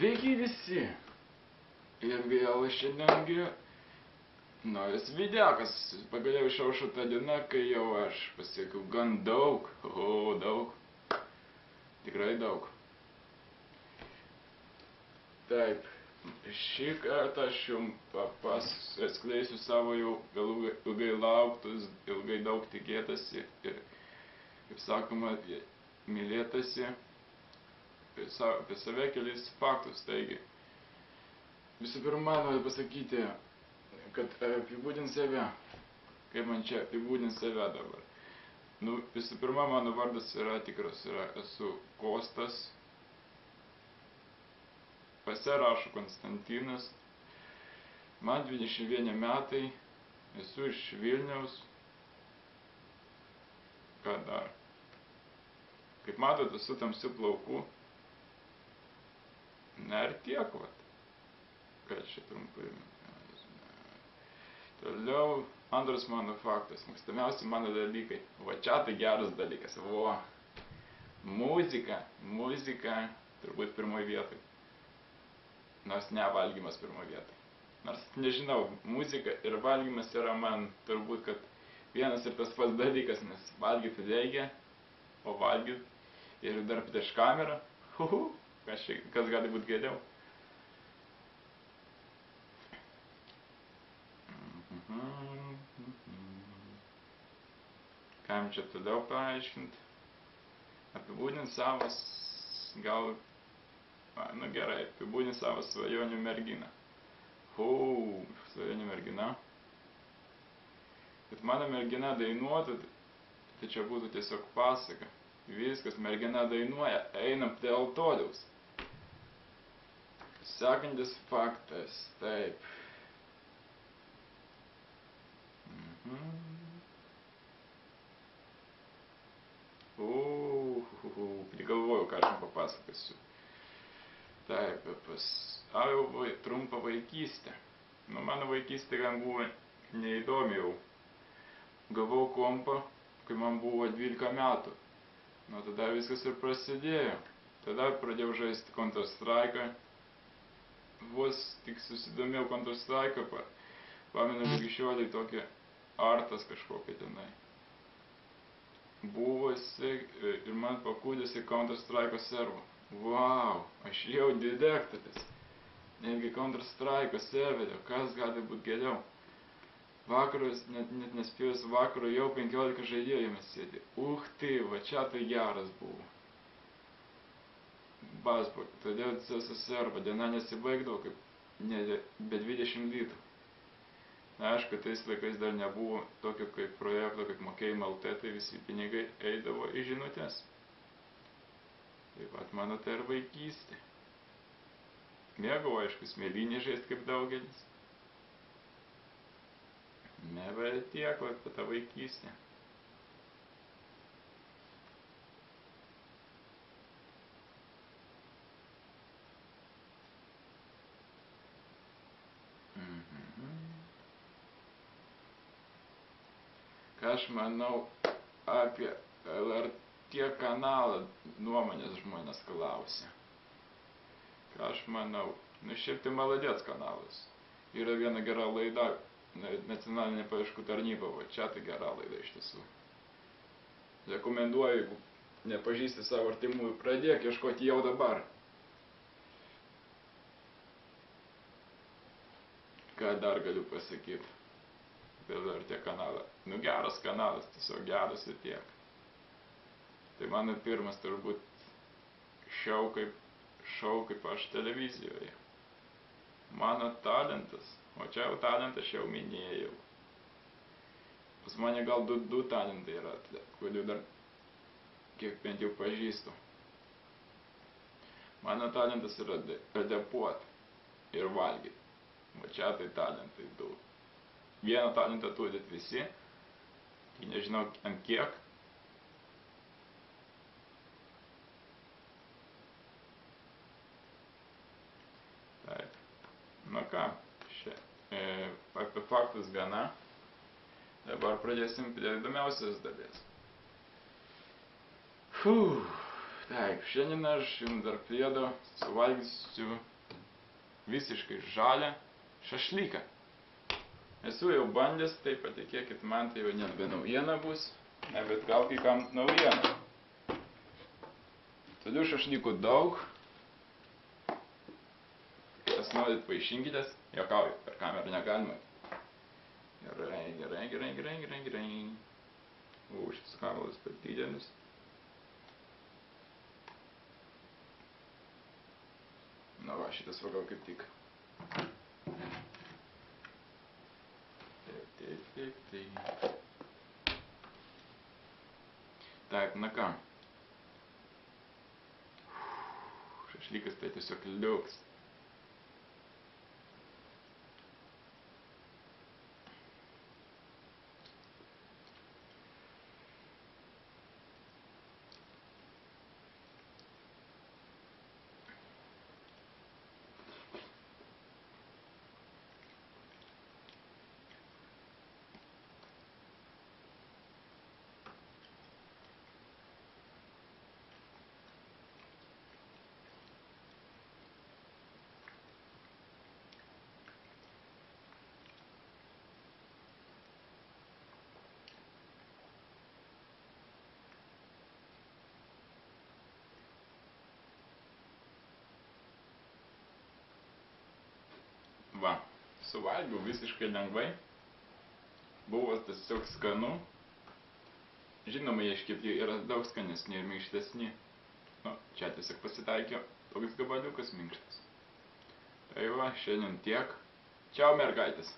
Sveiki visi! Ir vėl šiandiengi naujas videokas. Pagaliau išaušo ta diena, kai jau aš pasiekiau gan daug. Daug. Tikrai daug. Taip, šį kartą aš jums atskleisiu savo jau ilgai lauktus, ilgai daug tikėtasi ir, kaip sakoma, mylėtasi apie save kelis faktus. Taigi, visų pirma, noriu pasakyti, kad apibūdint save. Kaip man čia apibūdint save dabar? Visų pirma, mano vardas yra tikras, esu Kostas. Pase rašo Konstantinas. Man 21 metai. Esu iš Vilniaus. Ką dar? Kaip matote, esu tamsių plaukų. Na ir tiek, vat. Ką čia trumpai. Toliau, antras mano faktas. Mėgstamiausi mano dalykai. Va čia tai geras dalykas. Muzika turbūt pirmoje vietoje. Nors ne valgymas pirmoje vietoje. Nors nežinau, muzika ir valgymas yra man turbūt, kad vienas ir tas pats dalykas, nes valgyti reikia, o valgyti ir dar prieš kamerą, kas gali būti geriau. Kam čia toliau paaiškinti? Apibūdinti savas, gal, gerai, apibūdinti savo svajonių merginą. Svajonių mergina. Kad mano mergina dainuotų, tai čia būtų tiesiog pasaka. Viskas, mergina dainuoja, einam prie altoriaus. Sekantis faktas, taip. Prigalvojau, ką aš jums papasakosiu. Taip, trumpą vaikystę. Mano vaikystė gan buvo neįdomi jau. Gavau kompą, kai man buvo 12 metų. Tada viskas ir prasidėjo. Tada pradėjau žaisti Counter-Strike'ą. Vos tik susidomėjau Counter-Strike'ą, pamenu iki šiolei tokį artas kažkokia tenai. Buvo jisai ir man pakūdėsi Counter-Strike'o servą. Aš jau direktorius. Netgi Counter-Strike'o serverio, kas gali būti geriau. Vakaras, net nespėjus vakaro, jau 15 žaidėjų jame sėdė. Va čia tai geras buvo. Todėl serva diena nesibaigdavo kaip be 20 litų. Aišku, tais laikais dar nebuvo tokio kaip projekto, kaip mokėjimo LT, tai visi pinigai eidavo į žinutės. Taip pat mano tai ir vaikystė. Mėgau, aišku, smėlynį žaisti kaip daugelis. Bet tiek, apie tą vaikystę. Ką aš manau apie LRT kanalą, nuomonės žmonės klausia. Ką aš manau? Šiaip tai maladėts kanalas. Yra viena gera laida, nacionalinė paieškų tarnyba, čia tai gera laida iš tiesų. Rekomenduoju, jeigu nepažįsti savo artimųjų, pradėk ieškoti jau dabar. Ką dar galiu pasakyti apie LRT kanalą? Geras kanalas, tiesiog geras ir tiek. Tai mano pirmas turbūt šou kaip aš televizijoje. Mano talentas, o čia jau talentą aš jau minėjau. Pas mane gal du talentai yra, kurių dar kiek bent jau pažįstu. Mano talentas yra repetuot ir valgyti. O čia tai talentai du. Vieną talentą turit visi, nežinau ant kiek. Taip. Ką, apie faktus gana. Dabar pradėsim prie įdomiausios dalies. Taip, šiandien aš jums dar priedo suvalgysiu visiškai žalią šašlyką. Esu jau bandęs, tai patikėkit man, tai jau nebe naujiena bus, bet gal kai kam naujiena. Turiu šašlykų daug. Kas norit, paaišinkitės, juokauju, per kamerą negalima. Gerai. Šitas kameras per didelis. Na va, šitas va gal kaip tik. Taip. Taip, na ką. Šašlykas tai tiesiog liuks. Va, suvalgiau visiškai lengvai. Buvo tiesiog skanu. Žinoma, iškepti yra daug skanesni ir minkštesni. Nu, čia tiesiog pasitaikė toks gabaliukas minkštas. Tai va, šiandien tiek. Čiau, mergaitės.